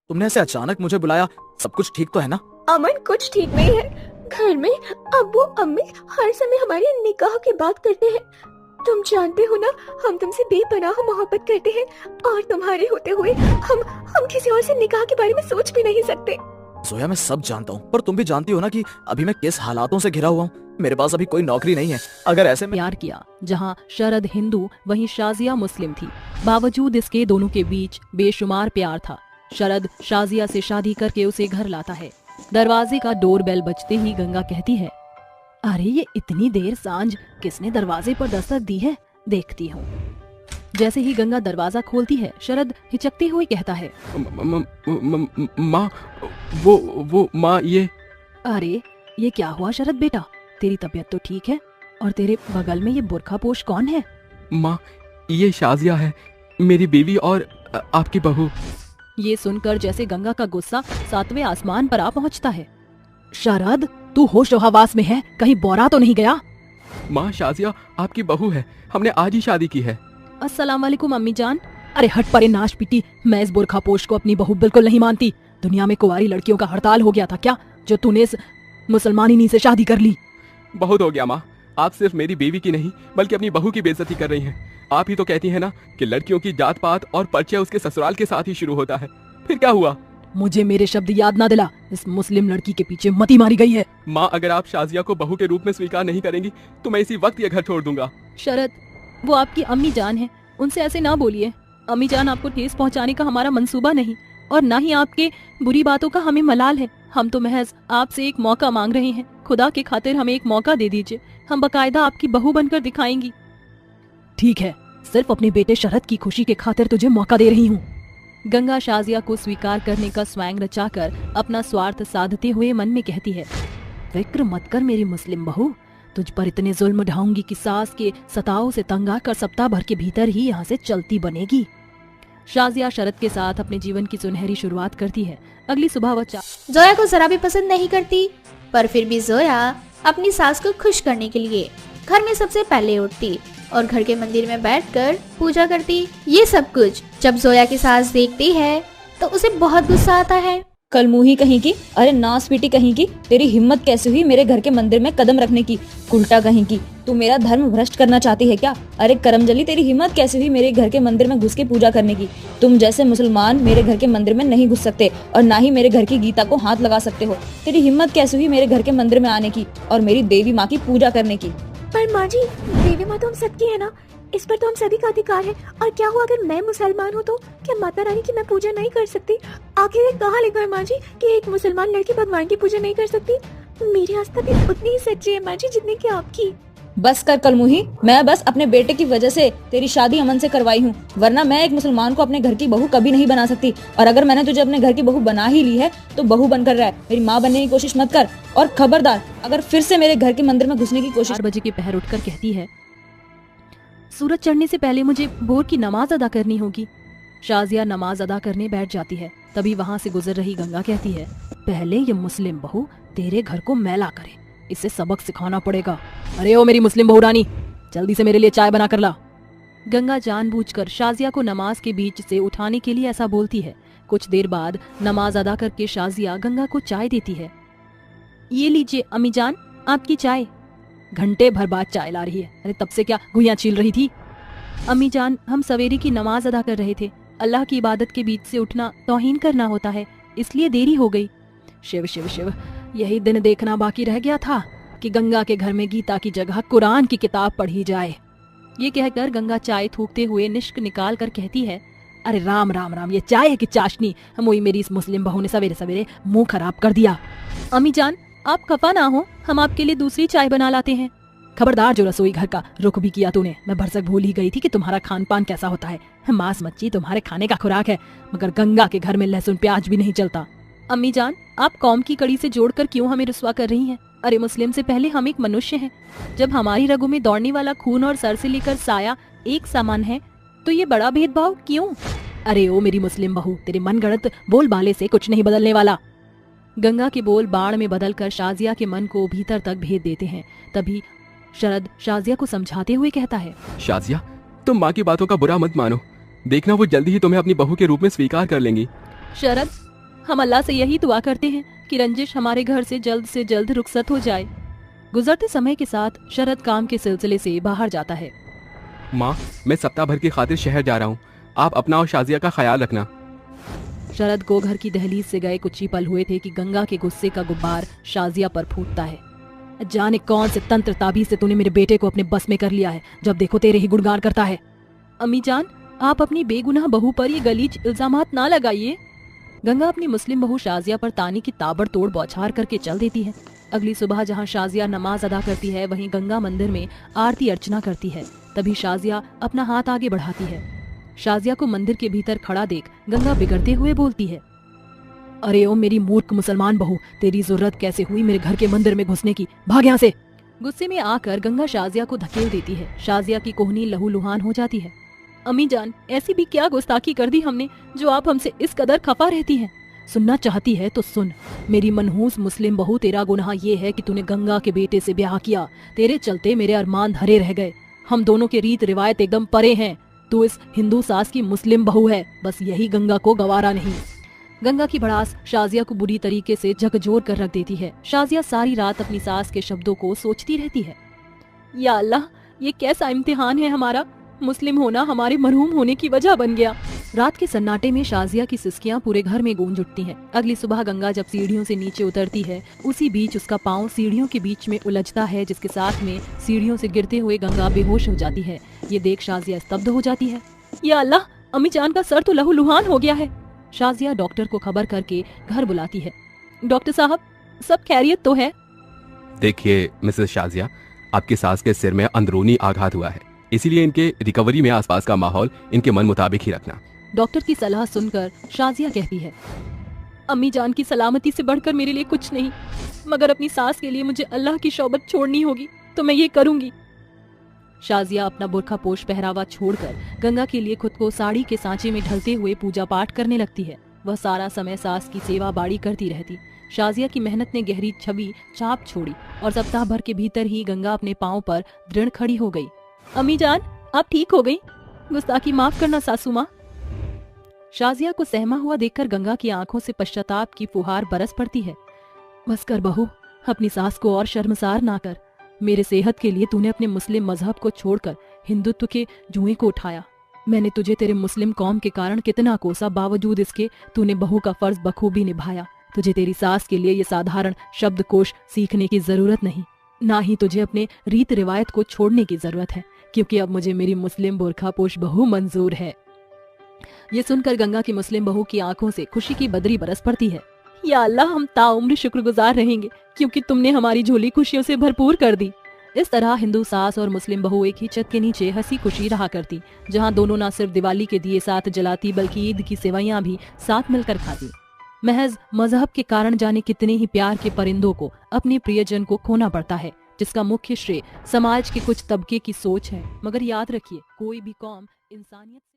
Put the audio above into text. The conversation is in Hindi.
तुमने ऐसे अचानक मुझे बुलाया, सब कुछ ठीक तो है ना? अमन, कुछ ठीक नहीं है। घर में अब्बू अम्मी हर समय हमारे निकाह की बात करते हैं। तुम जानते हो ना, हम तुमसे बेपनाह मोहब्बत करते हैं और तुम्हारे होते हुए हम किसी और से निकाह के बारे में सोच भी नहीं सकते। जोया, मैं सब जानता हूँ, पर तुम भी जानती हो ना कि अभी मैं किस हालातों से घिरा हुआ हूँ। मेरे पास अभी कोई नौकरी नहीं है। अगर ऐसे में प्यार किया, जहाँ शरद हिंदू वहीं शाजिया मुस्लिम थी। बावजूद इसके दोनों के बीच बेशुमार प्यार था। शरद शाजिया से शादी करके उसे घर लाता है। दरवाजे का डोरबेल बजते ही गंगा कहती है, अरे ये इतनी देर सांझ किसने दरवाजे पर दस्तक दी है, देखती हूँ। जैसे ही गंगा दरवाजा खोलती है, शरद हिचकते हुए कहता है, माँ, वो माँ, ये। अरे ये क्या हुआ शरद बेटा, तेरी तबीयत तो ठीक है? और तेरे बगल में ये बुरखा पोश कौन है? माँ, ये शाजिया है, मेरी बीवी और आपकी बहू। ये सुनकर जैसे गंगा का गुस्सा 7वें आसमान पर आ पहुंचता है। शरद, तू होश हवास में है, कहीं बौरा तो नहीं गया? माँ, शाजिया आपकी बहू है, हमने आज ही शादी की है। अस्सलाम वालेकुम अम्मी जान। अरे हट परे नाश पिटी, मैं इस बुरखा पोश को अपनी बहू बिल्कुल नहीं मानती। दुनिया में कुंवारी लड़कियों का हड़ताल हो गया था क्या, जो तूने इस मुसलमानी से शादी कर ली? बहुत हो गया माँ, आप सिर्फ मेरी बीवी की नहीं बल्कि अपनी बहू की बेइज्जती कर रही हैं। आप ही तो कहती हैं ना कि लड़कियों की जात पात और परिचय उसके ससुराल के साथ ही शुरू होता है। फिर क्या हुआ? मुझे मेरे शब्द याद ना दिला, इस मुस्लिम लड़की के पीछे मती मारी गई है। माँ, अगर आप शाजिया को बहू के रूप में स्वीकार नहीं करेंगी तो मैं इसी वक्त ये घर छोड़ दूंगा। शरद, वो आपकी अम्मी जान है, उनसे ऐसे ना बोलिए। अम्मी जान, आपको ठेस पहुंचाने का हमारा मंसूबा नहीं और ना ही आपके बुरी बातों का हमें मलाल है। हम तो महज आपसे एक मौका मांग रहे हैं। खुदा के खातिर हमें एक मौका दे दीजिए, हम बकायदा आपकी बहू बनकर दिखाएंगी। ठीक है, सिर्फ अपने बेटे शरद की खुशी के खातिर तुझे मौका दे रही हूँ। गंगा शाजिया को स्वीकार करने का स्वैंग रचाकर अपना स्वार्थ साधते हुए मन में कहती है, फिक्र मत कर मेरी मुस्लिम बहू, तुझ पर इतने जुल्म ढाऊंगी कि सास के सताओं से तंग आकर सप्ताह भर के भीतर ही यहाँ से चलती बनेगी। शाजिया शरद के साथ अपने जीवन की सुनहरी शुरुआत करती है। अगली सुबह वह जोया को जरा भी पसंद नहीं करती, पर फिर भी जोया अपनी सास को खुश करने के लिए घर में सबसे पहले उठती और घर के मंदिर में बैठकर पूजा करती। ये सब कुछ जब जोया की सास देखती है तो उसे बहुत गुस्सा आता है। कलमुही कहीं की, अरे नास पीटी कहीं की, तेरी हिम्मत कैसे हुई मेरे घर के मंदिर में कदम रखने की? उल्टा कहीं की, तू मेरा धर्म भ्रष्ट करना चाहती है क्या? अरे करमजली, तेरी हिम्मत कैसे हुई मेरे घर के मंदिर में घुस के पूजा करने की? तुम जैसे मुसलमान मेरे घर के मंदिर में नहीं घुस सकते और ना ही मेरे घर की गीता को हाथ लगा सकते हो। तेरी हिम्मत कैसे हुई मेरे घर के मंदिर में आने की और मेरी देवी माँ की पूजा करने की? पर माँ जी, देवी माँ तो हम सबकी है ना, इस पर तो हम सभी का अधिकार है। और क्या हुआ अगर मैं मुसलमान हूँ तो क्या माता रानी की मैं पूजा नहीं कर सकती? आखिर ये कहाँ लिखा है माँ जी कि एक मुसलमान लड़की भगवान की पूजा नहीं कर सकती? मेरी आस्था भी उतनी ही सच्ची है माँ जी जितनी कि आपकी। बस कर कलमुही, मैं बस अपने बेटे की वजह से तेरी शादी अमन से करवाई हूँ, वरना मैं एक मुसलमान को अपने घर की बहू कभी नहीं बना सकती। और अगर मैंने तुझे अपने घर की बहू बना ही ली है तो बहू बनकर रह, मेरी माँ बनने की कोशिश मत कर। और खबरदार, अगर फिर से मेरे घर के मंदिर में घुसने की कोशिश। 4 बजे के पहर उठकर कहती है, सूरज चढ़ने से पहले मुझे भोर की नमाज अदा करनी होगी। शाजिया नमाज अदा करने बैठ जाती है। तभी वहाँ से गुजर रही गंगा कहती है, पहले ये मुस्लिम बहू तेरे घर को मैला करे, इसे सबक सिखाना पड़ेगा। अरे ओ मेरी मुस्लिम बहू रानी, जल्दी से मेरे लिए चाय बना कर ला। गंगा जानबूझकर शाजिया को नमाज के बीच से उठाने के लिए ऐसा बोलती है। कुछ देर बाद नमाज अदा करके शाजिया गंगा को चाय देती है। ये लीजिए अम्मी जान, आपकी चाय। घंटे भर बाद चाय ला रही है। अरे तब से क्या गुइयां छील रही थी? अम्मी जान, हम सवेरे की नमाज अदा कर रहे थे। अल्लाह की इबादत के बीच से उठना तौहीन करना होता है, इसलिए देरी हो गई। शिव शिव शिव, यही दिन देखना बाकी रह गया था कि गंगा के घर में गीता की जगह कुरान की किताब पढ़ी जाए। ये कहकर गंगा चाय थूकते हुए निश्क निकाल कर कहती है, अरे राम राम राम, ये चाय है कि चाशनी? वही मेरी इस मुस्लिम बहू ने सवेरे सवेरे मुंह खराब कर दिया। अम्मी जान, आप खफा ना हो, हम आपके लिए दूसरी चाय बना लाते हैं। खबरदार, जो रसोई घर का रुख भी किया तूने। मैं भरसक भूल ही गई थी कि तुम्हारा खान पान कैसा होता है। मांस मच्छी तुम्हारे खाने का खुराक है, मगर गंगा के घर में लहसुन प्याज भी नहीं चलता। अम्मी जान, आप कौम की कड़ी से जोड़कर क्यों हमें रुस्वा कर रही हैं? अरे मुस्लिम से पहले हम एक मनुष्य हैं। जब हमारी रगों में दौड़ने वाला खून और सर से लेकर साया एक समान है तो ये बड़ा भेदभाव क्यों? अरे ओ मेरी मुस्लिम बहू, तेरे मनगढ़ंत बोलबाले से कुछ नहीं बदलने वाला। गंगा के बोल बाण में बदलकर शाजिया के मन को भीतर तक भेद देते हैं। तभी शरद शाजिया को समझाते हुए कहता है, शाजिया, तुम माँ की बातों का बुरा मत मानो, देखना वो जल्दी ही तुम्हें अपनी बहू के रूप में स्वीकार कर लेंगी। शरद, हम अल्लाह से यही दुआ करते हैं कि रंजिश हमारे घर से जल्द रुखसत हो जाए। गुजरते समय के साथ शरद काम के सिलसिले से बाहर जाता है। माँ, मैं सप्ताह भर की खातिर शहर जा रहा हूँ। आप अपना और शाजिया का ख्याल रखना। शरद को घर की दहलीज से गए कुछ ही पल हुए थे कि गंगा के गुस्से का गुब्बार शाजिया पर फूटता है। जाने कौन से तंत्र ताबीज से तूने मेरे बेटे को अपने बस में कर लिया है, जब देखो तेरे ही गुणगान करता है। अम्मी जान, आप अपनी बेगुनाह बहू पर ये गलीज इल्जामात ना लगाइए। गंगा अपनी मुस्लिम बहू शाजिया पर ताने की ताबड़तोड़ बौछार करके चल देती है। अगली सुबह जहाँ शाजिया नमाज अदा करती है, वहीं गंगा मंदिर में आरती अर्चना करती है। तभी शाजिया अपना हाथ आगे बढ़ाती है। शाजिया को मंदिर के भीतर खड़ा देख गंगा बिगड़ते हुए बोलती है, अरे ओ मेरी मूर्ख मुसलमान बहू, तेरी जरूरत कैसे हुई मेरे घर के मंदिर में घुसने की, भाग यहाँ से। गुस्से में आकर गंगा शाजिया को धकेल देती है। शाजिया की कोहनी लहूलुहान हो जाती है। अम्मी जान, ऐसी भी क्या गुस्ताखी कर दी हमने जो आप हमसे इस कदर खफा रहती हैं? सुनना चाहती है तो सुन। मेरी मनहूस मुस्लिम बहू, तेरा गुनाह ये है कि तूने गंगा के बेटे से ब्याह किया। तेरे चलते मेरे अरमान धरे रह गए। हम दोनों के रीत रिवायत एकदम परे हैं। तू इस हिंदू सास की मुस्लिम बहू है, बस यही गंगा को गवारा नहीं। गंगा की भड़ास शाजिया को बुरी तरीके से झकझोर कर रख देती है। शाजिया सारी रात अपनी सास के शब्दों को सोचती रहती है। या अल्लाह, ये कैसा इम्तिहान है हमारा। मुस्लिम होना हमारे मरहूम होने की वजह बन गया। रात के सन्नाटे में शाजिया की सिसकियां पूरे घर में गूंज उठती हैं। अगली सुबह गंगा जब सीढ़ियों से नीचे उतरती है, उसी बीच उसका पांव सीढ़ियों के बीच में उलझता है, जिसके साथ में सीढ़ियों से गिरते हुए गंगा बेहोश हो जाती है। ये देख शाजिया स्तब्ध हो जाती है। या अल्लाह, अम्मी जान का सर तो लहूलुहान हो गया है। शाजिया डॉक्टर को खबर करके घर बुलाती है। डॉक्टर साहब, सब खैरियत तो है? देखिए मिसेस शाजिया, आपकी सास के सिर में अंदरूनी आघात हुआ है, इसीलिए इनके रिकवरी में आसपास का माहौल इनके मन मुताबिक ही रखना। डॉक्टर की सलाह सुनकर शाजिया कहती है, अम्मी जान की सलामती से बढ़कर मेरे लिए कुछ नहीं, मगर अपनी सास के लिए मुझे अल्लाह की शौबत छोड़नी होगी तो मैं ये करूंगी। शाजिया अपना बुर्खा पोश पहरावा छोड़कर गंगा के लिए खुद को साड़ी के सांचे में ढलते हुए पूजा पाठ करने लगती है। वह सारा समय सास की सेवा बाड़ी करती रहती। शाजिया की मेहनत ने गहरी छवि छाप छोड़ी और सप्ताह भर के भीतर ही गंगा अपने पांव पर दृढ़ खड़ी हो गई। अम्मी जान, आप ठीक हो गई? गुस्ताखी माफ करना सासू माँ। शाजिया को सहमा हुआ देखकर गंगा की आंखों से पश्चाताप की फुहार बरस पड़ती है। बस कर बहू, अपनी सास को और शर्मसार ना कर। मेरे सेहत के लिए तूने अपने मुस्लिम मजहब को छोड़कर हिंदुत्व के जुएं को उठाया। मैंने तुझे तेरे मुस्लिम कौम के कारण कितना कोसा, बावजूद इसके तूने बहू का फर्ज बखूबी निभाया। तुझे तेरी सास के लिए ये साधारण शब्दकोश सीखने की जरूरत नहीं, ना ही तुझे अपने रीत रिवायत को छोड़ने की जरूरत है, क्योंकि अब मुझे मेरी मुस्लिम बुर्खापोश बहू मंजूर है। ये सुनकर गंगा की मुस्लिम बहू की आंखों से खुशी की बदरी बरस पड़ती है। या अल्लाह, हम ताउम्र शुक्रगुजार रहेंगे क्योंकि तुमने हमारी झोली खुशियों से भरपूर कर दी। इस तरह हिंदू सास और मुस्लिम बहू एक ही छत के नीचे हंसी खुशी रहा करती, जहां दोनों न सिर्फ दिवाली के दिए साथ जलाती बल्कि ईद की सेवैयां भी साथ मिलकर खाती। महज मजहब के कारण जाने कितने ही प्यार के परिंदों को अपने प्रियजन को खोना पड़ता है, जिसका मुख्य श्रेय समाज के कुछ तबके की सोच है। मगर याद रखिए, कोई भी कौम इंसानियत